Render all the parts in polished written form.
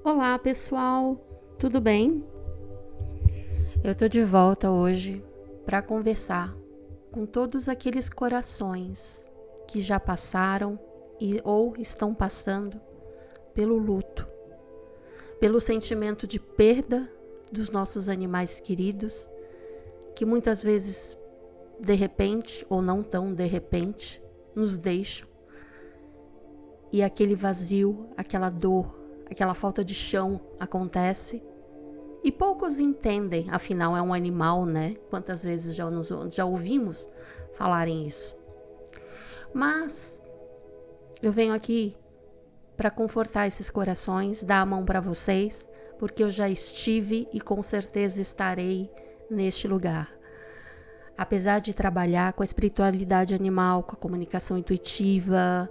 Olá, pessoal, tudo bem? Eu tô de volta hoje para conversar com todos aqueles corações que já passaram ou estão passando pelo luto, pelo sentimento de perda dos nossos animais queridos, que muitas vezes, de repente ou não tão de repente, nos deixam. E aquele vazio, aquela dor, aquela falta de chão acontece. E poucos entendem, afinal é um animal, né? Quantas vezes já ouvimos falarem isso. Mas eu venho aqui para confortar esses corações, dar a mão para vocês, porque eu já estive e com certeza estarei neste lugar. Apesar de trabalhar com a espiritualidade animal, com a comunicação intuitiva,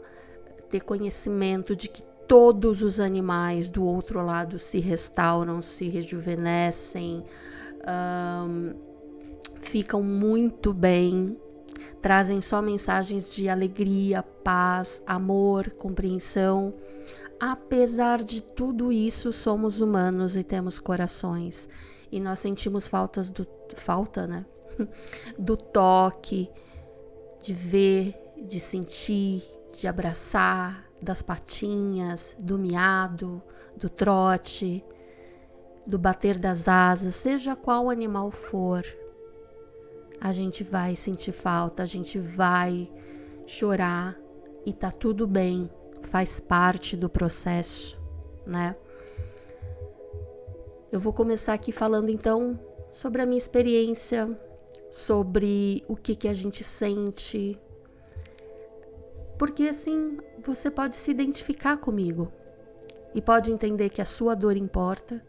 ter conhecimento de que todos os animais do outro lado se restauram, se rejuvenescem, ficam muito bem, trazem só mensagens de alegria, paz, amor, compreensão. Apesar de tudo isso, somos humanos e temos corações. E nós sentimos falta, né? Do toque, de ver, de sentir, de abraçar, das patinhas, do miado, do trote, do bater das asas, seja qual animal for, a gente vai sentir falta, a gente vai chorar e tá tudo bem, faz parte do processo, né? Eu vou começar aqui falando então sobre a minha experiência, sobre o que a gente sente, porque assim você pode se identificar comigo e pode entender que a sua dor importa,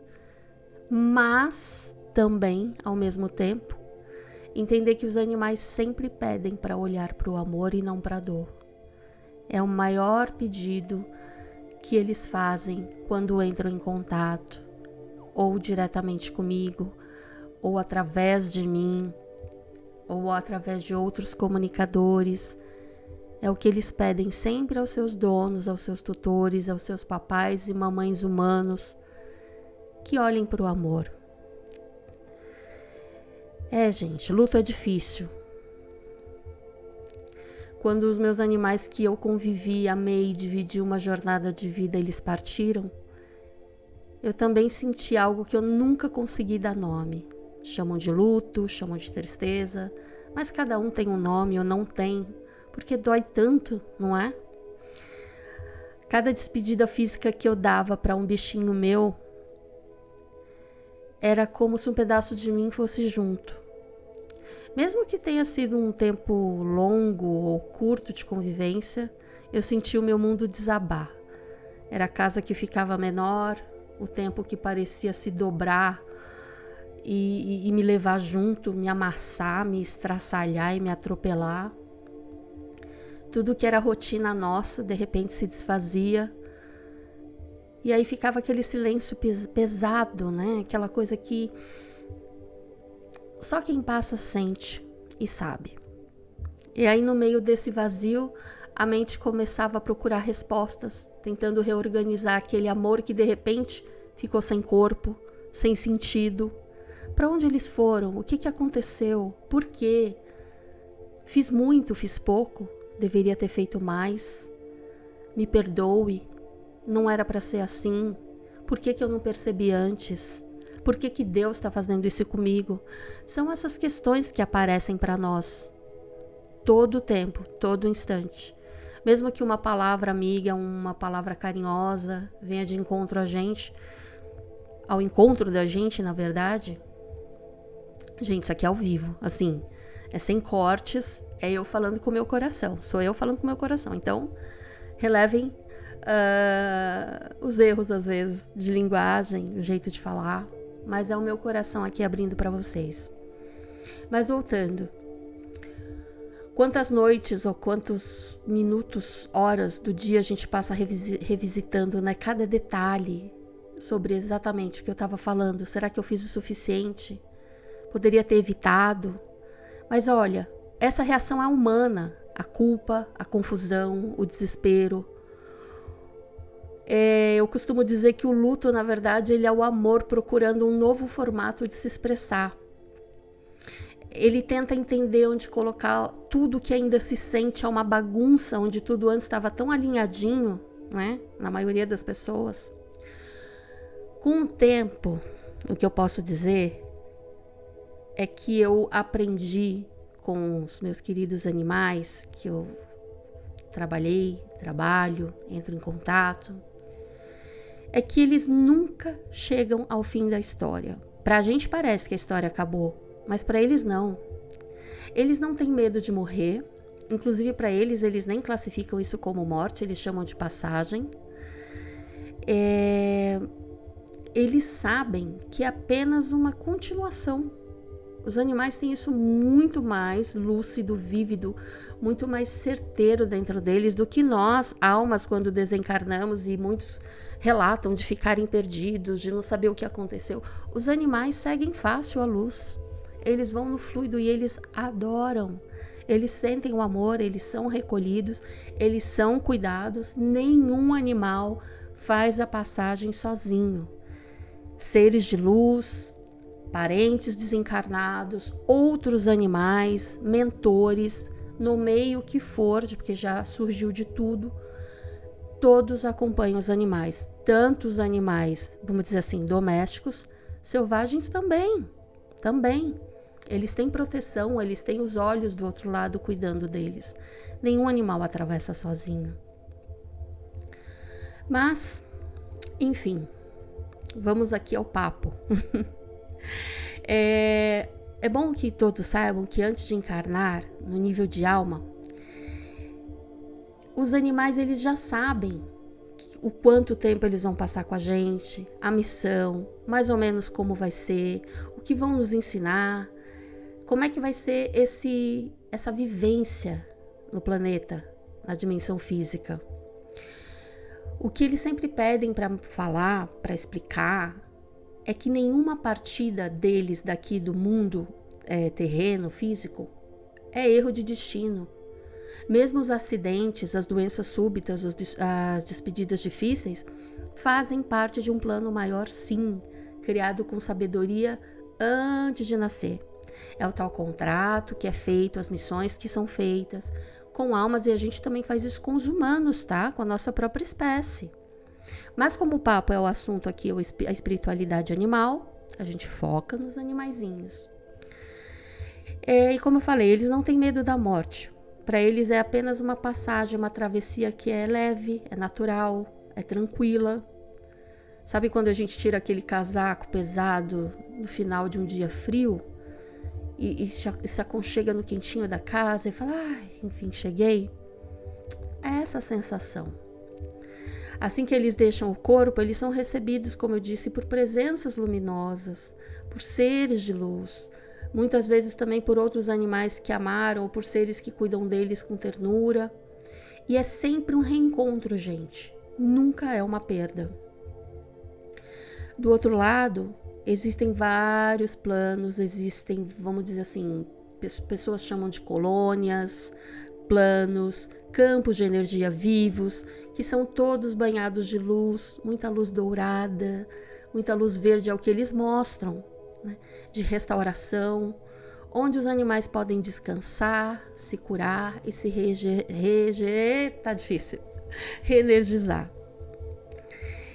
mas também, ao mesmo tempo, entender que os animais sempre pedem para olhar para o amor e não para a dor. É o maior pedido que eles fazem quando entram em contato, ou diretamente comigo, ou através de mim, ou através de outros comunicadores. É o que eles pedem sempre aos seus donos, aos seus tutores, aos seus papais e mamães humanos, que olhem para o amor. Gente, luto é difícil. Quando os meus animais que eu convivi, amei, dividi uma jornada de vida, eles partiram, eu também senti algo que eu nunca consegui dar nome. Chamam de luto, chamam de tristeza, mas cada um tem um nome ou não tem, porque dói tanto, não é? Cada despedida física que eu dava para um bichinho meu era como se um pedaço de mim fosse junto. Mesmo que tenha sido um tempo longo ou curto de convivência, eu senti o meu mundo desabar. Era a casa que ficava menor, o tempo que parecia se dobrar e me levar junto, me amassar, me estraçalhar e me atropelar. Tudo que era rotina nossa, de repente se desfazia. E aí ficava aquele silêncio pesado, né? Aquela coisa que só quem passa sente e sabe. E aí no meio desse vazio, a mente começava a procurar respostas, tentando reorganizar aquele amor que de repente ficou sem corpo, sem sentido. Para onde eles foram? O que aconteceu? Por quê? Fiz muito, fiz pouco? Deveria ter feito mais? Me perdoe? Não era para ser assim? Por que eu não percebi antes? Por que Deus está fazendo isso comigo? São essas questões que aparecem para nós todo o tempo, todo instante. Mesmo que uma palavra amiga, uma palavra carinhosa venha de encontro a gente, ao encontro da gente, na verdade. Gente, isso aqui é ao vivo, assim, é sem cortes, é eu falando com o meu coração, sou eu falando com o meu coração. Então, relevem os erros, às vezes, de linguagem, o jeito de falar, mas é o meu coração aqui abrindo para vocês. Mas voltando, quantas noites ou quantos minutos, horas do dia a gente passa revisitando, né, cada detalhe sobre exatamente o que eu estava falando? Será que eu fiz o suficiente? Poderia ter evitado? Mas olha, essa reação é humana. A culpa, a confusão, o desespero. Eu costumo dizer que o luto, na verdade, ele é o amor procurando um novo formato de se expressar. Ele tenta entender onde colocar tudo que ainda se sente é uma bagunça, onde tudo antes estava tão alinhadinho, né? Na maioria das pessoas. Com o tempo, o que eu posso dizer é que eu aprendi com os meus queridos animais, que eu trabalho, entro em contato, é que eles nunca chegam ao fim da história. Pra gente parece que a história acabou, mas para eles não. Eles não têm medo de morrer, inclusive para eles nem classificam isso como morte, eles chamam de passagem. Eles sabem que é apenas uma continuação. Os animais têm isso muito mais lúcido, vívido, muito mais certeiro dentro deles do que nós, almas, quando desencarnamos, e muitos relatam de ficarem perdidos, de não saber o que aconteceu. Os animais seguem fácil a luz. Eles vão no fluido e eles adoram. Eles sentem o amor, eles são recolhidos, eles são cuidados. Nenhum animal faz a passagem sozinho. Seres de luz, parentes desencarnados, outros animais, mentores, no meio que for, porque já surgiu de tudo, todos acompanham os animais. Tanto os animais, vamos dizer assim, domésticos, selvagens também. Eles têm proteção, eles têm os olhos do outro lado cuidando deles. Nenhum animal atravessa sozinho. Mas, enfim, vamos aqui ao papo. É bom que todos saibam que antes de encarnar, no nível de alma, os animais eles já sabem o quanto tempo eles vão passar com a gente, a missão, mais ou menos como vai ser, o que vão nos ensinar, como é que vai ser essa vivência no planeta, na dimensão física. O que eles sempre pedem para falar, para explicar, é que nenhuma partida deles daqui do mundo terreno, físico, é erro de destino. Mesmo os acidentes, as doenças súbitas, as despedidas difíceis, fazem parte de um plano maior, sim, criado com sabedoria antes de nascer. É o tal contrato que é feito, as missões que são feitas com almas, e a gente também faz isso com os humanos, tá? Com a nossa própria espécie. Mas como o papo é o assunto aqui, a espiritualidade animal, a gente foca nos animaizinhos. E como eu falei, eles não têm medo da morte. Para eles é apenas uma passagem, uma travessia que é leve, é natural, é tranquila. Sabe quando a gente tira aquele casaco pesado no final de um dia frio e se aconchega no quentinho da casa e fala, enfim, cheguei? É essa a sensação. Assim que eles deixam o corpo, eles são recebidos, como eu disse, por presenças luminosas, por seres de luz, muitas vezes também por outros animais que amaram ou por seres que cuidam deles com ternura. E é sempre um reencontro, gente. Nunca é uma perda. Do outro lado, existem vários planos, existem, vamos dizer assim, pessoas chamam de colônias, planos, campos de energia vivos, que são todos banhados de luz, muita luz dourada, muita luz verde é o que eles mostram, né? De restauração, onde os animais podem descansar, se curar e se reenergizar.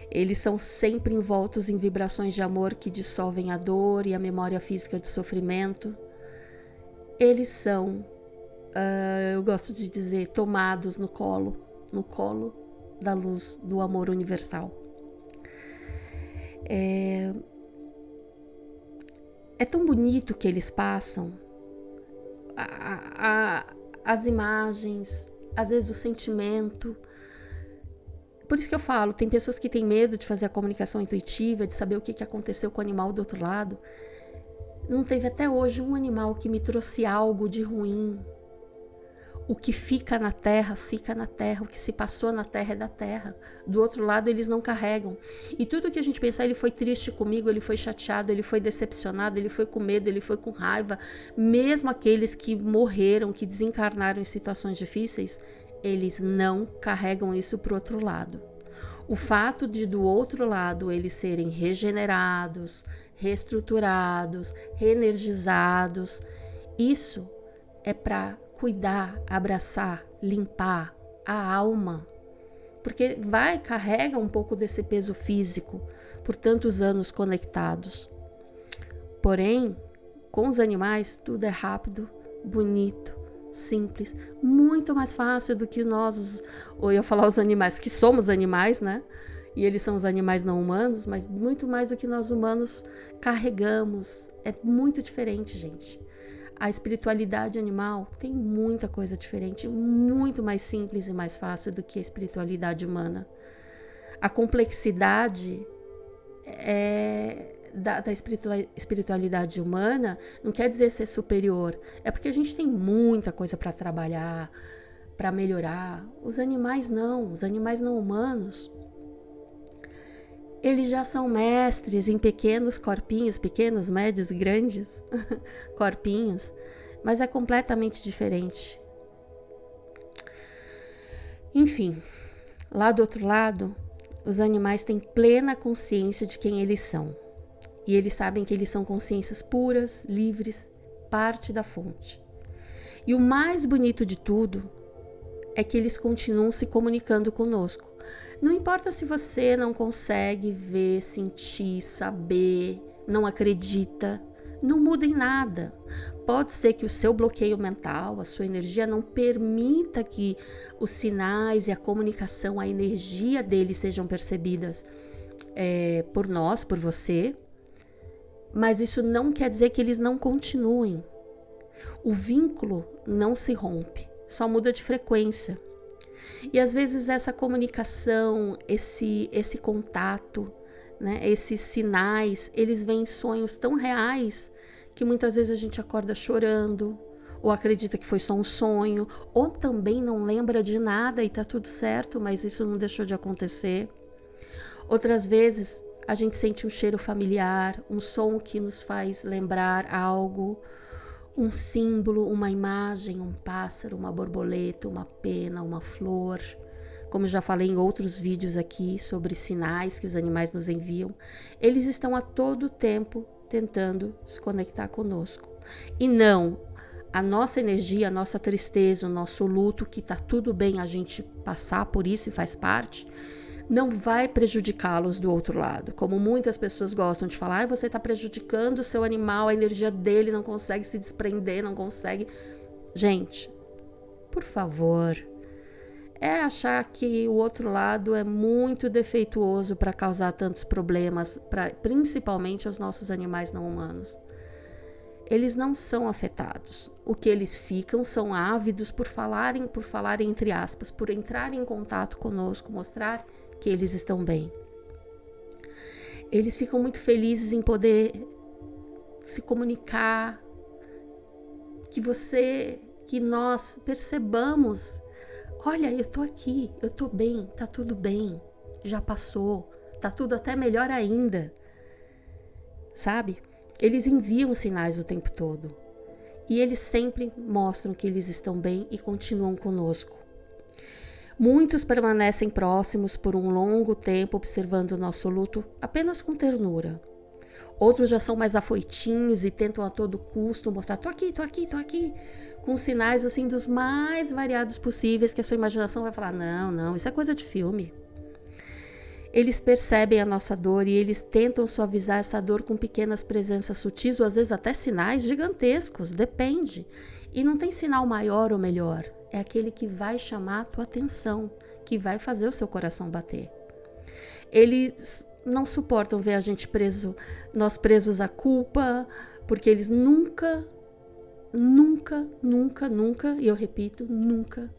Eles são sempre envoltos em vibrações de amor que dissolvem a dor e a memória física do sofrimento. Eles são, eu gosto de dizer, tomados no colo da luz do amor universal. É tão bonito que eles passam, as imagens, às vezes o sentimento. Por isso que eu falo, tem pessoas que têm medo de fazer a comunicação intuitiva, de saber o que aconteceu com o animal do outro lado. Não teve até hoje um animal que me trouxe algo de ruim. O que fica na terra, o que se passou na terra é da terra. Do outro lado, eles não carregam. E tudo que a gente pensar, ele foi triste comigo, ele foi chateado, ele foi decepcionado, ele foi com medo, ele foi com raiva. Mesmo aqueles que morreram, que desencarnaram em situações difíceis, eles não carregam isso para o outro lado. O fato de do outro lado eles serem regenerados, reestruturados, reenergizados, isso é para cuidar, abraçar, limpar a alma. Porque carrega um pouco desse peso físico por tantos anos conectados. Porém, com os animais, tudo é rápido, bonito, simples, muito mais fácil do que nós, ou eu ia falar os animais, que somos animais, né? E eles são os animais não humanos, mas muito mais do que nós humanos carregamos. É muito diferente, gente. A espiritualidade animal tem muita coisa diferente, muito mais simples e mais fácil do que a espiritualidade humana. A complexidade da espiritualidade humana não quer dizer ser superior, é porque a gente tem muita coisa para trabalhar, para melhorar. Os animais não humanos, eles já são mestres em pequenos corpinhos, pequenos, médios, grandes corpinhos, mas é completamente diferente. Enfim, lá do outro lado, os animais têm plena consciência de quem eles são. E eles sabem que eles são consciências puras, livres, parte da fonte. E o mais bonito de tudo é que eles continuam se comunicando conosco. Não importa se você não consegue ver, sentir, saber, não acredita, não muda em nada. Pode ser que o seu bloqueio mental, a sua energia não permita que os sinais e a comunicação, a energia deles sejam percebidas por nós, por você, mas isso não quer dizer que eles não continuem. O vínculo não se rompe, só muda de frequência. E às vezes essa comunicação, esse contato, né, esses sinais, eles vêm em sonhos tão reais que muitas vezes a gente acorda chorando, ou acredita que foi só um sonho, ou também não lembra de nada e tá tudo certo, mas isso não deixou de acontecer. Outras vezes a gente sente um cheiro familiar, um som que nos faz lembrar algo, um símbolo, uma imagem, um pássaro, uma borboleta, uma pena, uma flor. Como eu já falei em outros vídeos aqui sobre sinais que os animais nos enviam, eles estão a todo tempo tentando se conectar conosco. E não, a nossa energia, a nossa tristeza, o nosso luto, que tá tudo bem a gente passar por isso e faz parte, não vai prejudicá-los do outro lado. Como muitas pessoas gostam de falar, você está prejudicando o seu animal, a energia dele não consegue se desprender, não consegue. Gente, por favor, é achar que o outro lado é muito defeituoso para causar tantos problemas, principalmente aos nossos animais não humanos. Eles não são afetados. O que eles ficam são ávidos por falarem entre aspas, por entrarem em contato conosco, mostrar que eles estão bem. Eles ficam muito felizes em poder se comunicar, que nós percebamos, olha, eu tô aqui, eu tô bem, tá tudo bem, já passou, tá tudo até melhor ainda, sabe? Eles enviam sinais o tempo todo e eles sempre mostram que eles estão bem e continuam conosco. Muitos permanecem próximos por um longo tempo observando o nosso luto apenas com ternura. Outros já são mais afoitinhos e tentam a todo custo mostrar, tô aqui, com sinais assim dos mais variados possíveis que a sua imaginação vai falar, não, isso é coisa de filme. Eles percebem a nossa dor e eles tentam suavizar essa dor com pequenas presenças sutis ou às vezes até sinais gigantescos, depende. E não tem sinal maior ou melhor, é aquele que vai chamar a tua atenção, que vai fazer o seu coração bater. Eles não suportam ver a gente nós presos à culpa, porque eles nunca, e eu repito, nunca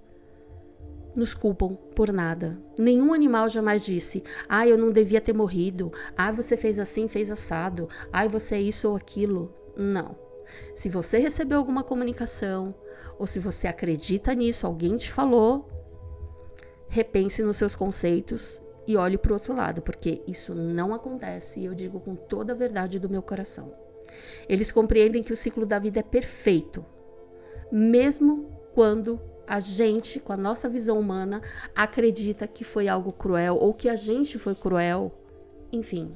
nos culpam por nada. Nenhum animal jamais disse, eu não devia ter morrido, você fez assim, fez assado, você é isso ou aquilo. Não. Se você recebeu alguma comunicação, ou se você acredita nisso, alguém te falou, repense nos seus conceitos e olhe para o outro lado, porque isso não acontece, e eu digo com toda a verdade do meu coração. Eles compreendem que o ciclo da vida é perfeito, mesmo quando A gente, com a nossa visão humana, acredita que foi algo cruel ou que a gente foi cruel, enfim.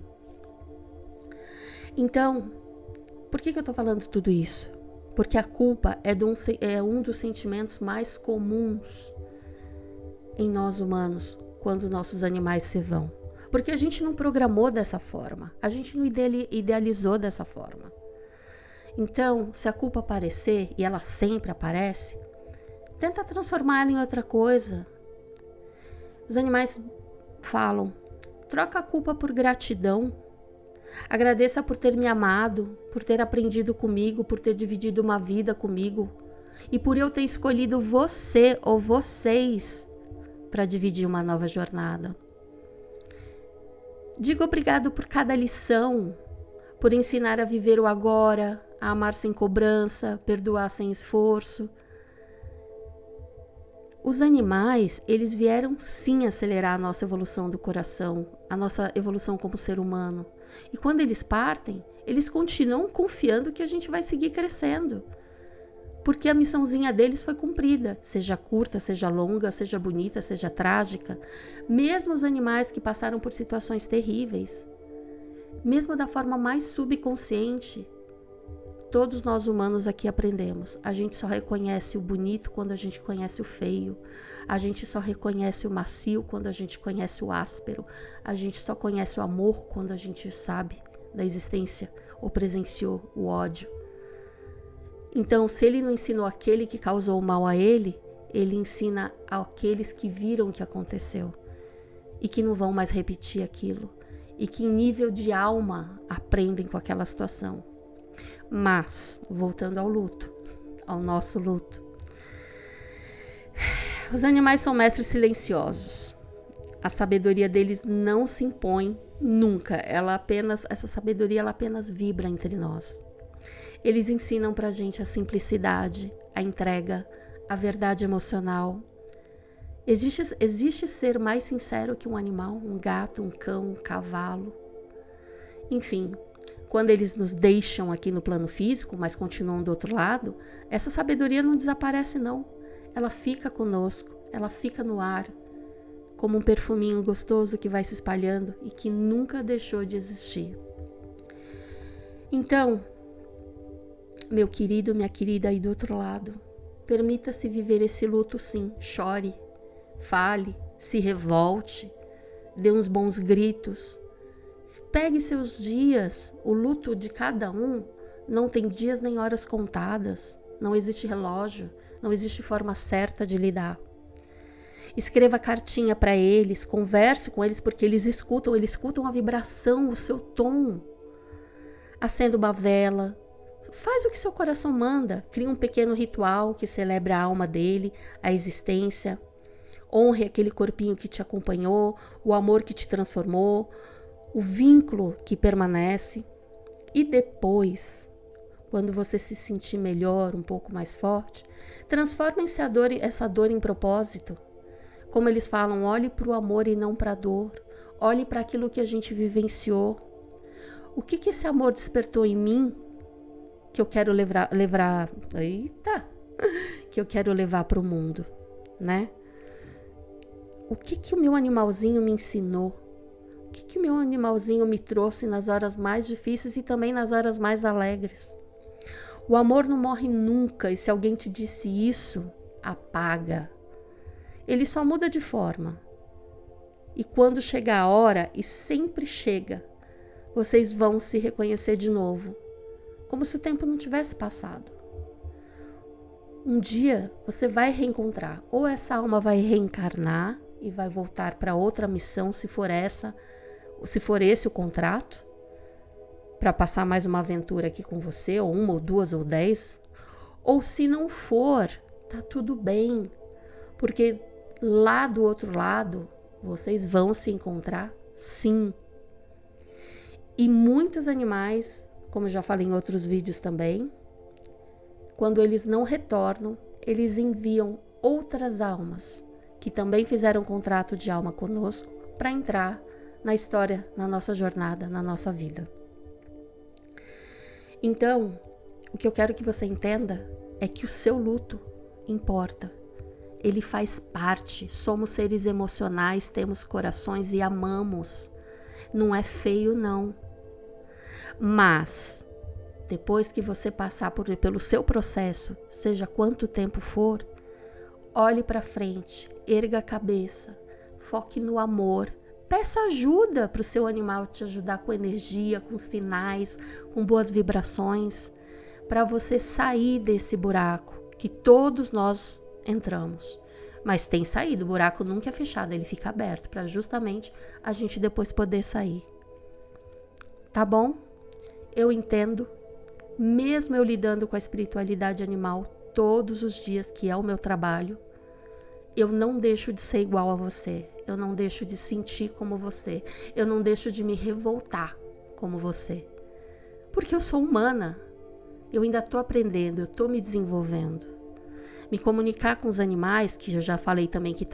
Então, por que eu tô falando tudo isso? Porque a culpa é um dos sentimentos mais comuns em nós humanos quando nossos animais se vão. Porque a gente não programou dessa forma, a gente não idealizou dessa forma. Então, se a culpa aparecer, e ela sempre aparece, tenta transformá-la em outra coisa. Os animais falam, troca a culpa por gratidão. Agradeça por ter me amado, por ter aprendido comigo, por ter dividido uma vida comigo e por eu ter escolhido você ou vocês para dividir uma nova jornada. Diga obrigado por cada lição, por ensinar a viver o agora, a amar sem cobrança, perdoar sem esforço. Os animais, eles vieram sim acelerar a nossa evolução do coração, a nossa evolução como ser humano. E quando eles partem, eles continuam confiando que a gente vai seguir crescendo. Porque a missãozinha deles foi cumprida, seja curta, seja longa, seja bonita, seja trágica. Mesmo os animais que passaram por situações terríveis, mesmo da forma mais subconsciente, todos nós humanos aqui aprendemos. A gente só reconhece o bonito quando a gente conhece o feio. A gente só reconhece o macio quando a gente conhece o áspero. A gente só conhece o amor quando a gente sabe da existência ou presenciou o ódio. Então, se ele não ensinou aquele que causou o mal a ele, ele ensina àqueles que viram o que aconteceu e que não vão mais repetir aquilo e que em nível de alma aprendem com aquela situação. Mas, voltando ao luto, ao nosso luto, os animais são mestres silenciosos. A sabedoria deles não se impõe nunca. Essa sabedoria ela apenas vibra entre nós. Eles ensinam pra gente a simplicidade, a entrega, a verdade emocional. Existe ser mais sincero que um animal, um gato, um cão, um cavalo. Enfim, quando eles nos deixam aqui no plano físico, mas continuam do outro lado, essa sabedoria não desaparece não. Ela fica conosco, ela fica no ar, como um perfuminho gostoso que vai se espalhando e que nunca deixou de existir. Então, meu querido, minha querida aí do outro lado, permita-se viver esse luto sim, chore, fale, se revolte, dê uns bons gritos, pegue seus dias, o luto de cada um não tem dias nem horas contadas, não existe relógio, não existe forma certa de lidar. Escreva cartinha para eles, converse com eles porque eles escutam a vibração, o seu tom. Acenda uma vela, faz o que seu coração manda, crie um pequeno ritual que celebra a alma dele, a existência. Honre aquele corpinho que te acompanhou, o amor que te transformou, o vínculo que permanece. E depois, quando você se sentir melhor, um pouco mais forte, transforme essa dor em propósito. Como eles falam, olhe para o amor e não para a dor. Olhe para aquilo que a gente vivenciou. O que esse amor despertou em mim que eu quero que eu quero levar para o mundo, né? O que o meu animalzinho me ensinou? O que o meu animalzinho me trouxe nas horas mais difíceis e também nas horas mais alegres? O amor não morre nunca e se alguém te disse isso, apaga. Ele só muda de forma. E quando chegar a hora, e sempre chega, vocês vão se reconhecer de novo, como se o tempo não tivesse passado. Um dia você vai reencontrar, ou essa alma vai reencarnar e vai voltar para outra missão, se for esse o contrato, para passar mais uma aventura aqui com você, ou uma, ou duas, ou 10, ou se não for, tá tudo bem, porque lá do outro lado vocês vão se encontrar, sim. E muitos animais, como eu já falei em outros vídeos também, quando eles não retornam, eles enviam outras almas que também fizeram contrato de alma conosco para entrar na história, na nossa jornada, na nossa vida. Então, o que eu quero que você entenda é que o seu luto importa Ele faz parte. Somos seres emocionais, temos corações e amamos. Não é feio, não. Mas, depois que você passar pelo seu processo, seja quanto tempo for, olhe para frente, erga a cabeça, foque no amor. Peça ajuda para o seu animal te ajudar com energia, com sinais, com boas vibrações, para você sair desse buraco que todos nós entramos. Mas tem saído, o buraco nunca é fechado, ele fica aberto para justamente a gente depois poder sair. Tá bom? Eu entendo, mesmo eu lidando com a espiritualidade animal todos os dias, que é o meu trabalho, eu não deixo de ser igual a você, eu não deixo de sentir como você, eu não deixo de me revoltar como você, porque eu sou humana, eu ainda estou aprendendo, eu estou me desenvolvendo. Me comunicar com os animais, que eu já falei também que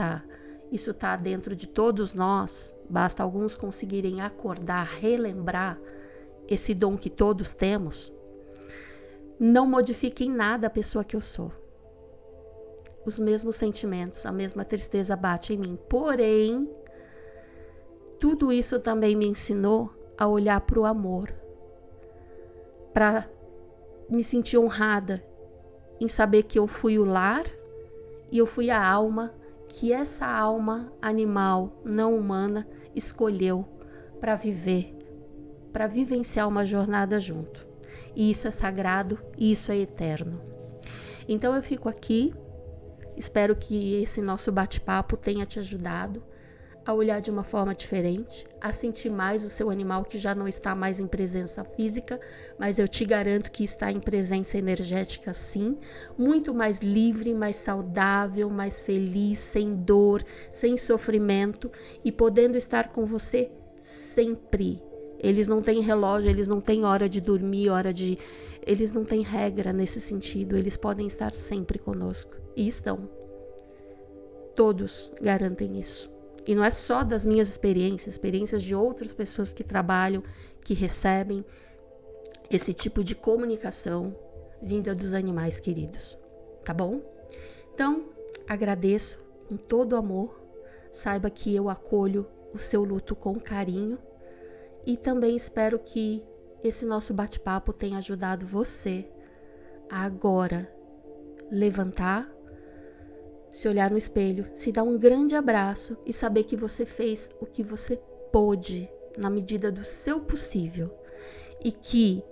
isso está dentro de todos nós, basta alguns conseguirem acordar, relembrar esse dom que todos temos, não modifica em nada a pessoa que eu sou. Os mesmos sentimentos, a mesma tristeza bate em mim. Porém, tudo isso também me ensinou a olhar para o amor, para me sentir honrada em saber que eu fui o lar e eu fui a alma que essa alma animal não humana escolheu para viver, para vivenciar uma jornada junto. E isso é sagrado e isso é eterno. Então eu fico aqui. Espero que esse nosso bate-papo tenha te ajudado a olhar de uma forma diferente, a sentir mais o seu animal que já não está mais em presença física, mas eu te garanto que está em presença energética sim, muito mais livre, mais saudável, mais feliz, sem dor, sem sofrimento e podendo estar com você sempre. Eles não têm relógio, eles não têm hora de dormir, eles não têm regra nesse sentido, eles podem estar sempre conosco. E estão. Todos garantem isso. E não é só das minhas experiências de outras pessoas que trabalham, que recebem esse tipo de comunicação vinda dos animais queridos. Tá bom? Então, agradeço com todo amor. Saiba que eu acolho o seu luto com carinho. E também espero que esse nosso bate-papo tenha ajudado você a agora levantar, se olhar no espelho, se dar um grande abraço e saber que você fez o que você pôde na medida do seu possível e que,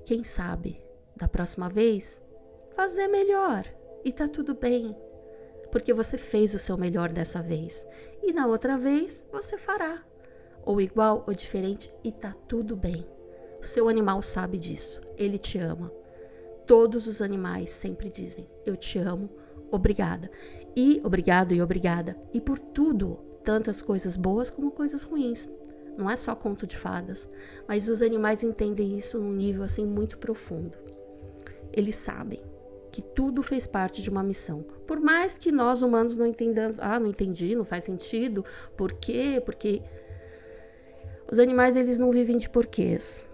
quem sabe, da próxima vez, fazer melhor e tá tudo bem, porque você fez o seu melhor dessa vez e na outra vez você fará, ou igual ou diferente e tá tudo bem. O seu animal sabe disso, ele te ama. Todos os animais sempre dizem, eu te amo, obrigada. E obrigado e obrigada. E por tudo, tantas coisas boas como coisas ruins. Não é só conto de fadas, mas os animais entendem isso num nível assim muito profundo. Eles sabem que tudo fez parte de uma missão. Por mais que nós humanos não entendamos, não entendi, não faz sentido, por quê? Porque os animais eles não vivem de porquês.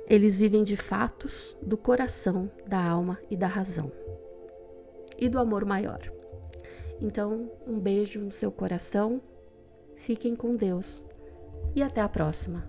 Eles vivem de fatos do coração, da alma e da razão. E do amor maior. Então, um beijo no seu coração. Fiquem com Deus. E até a próxima.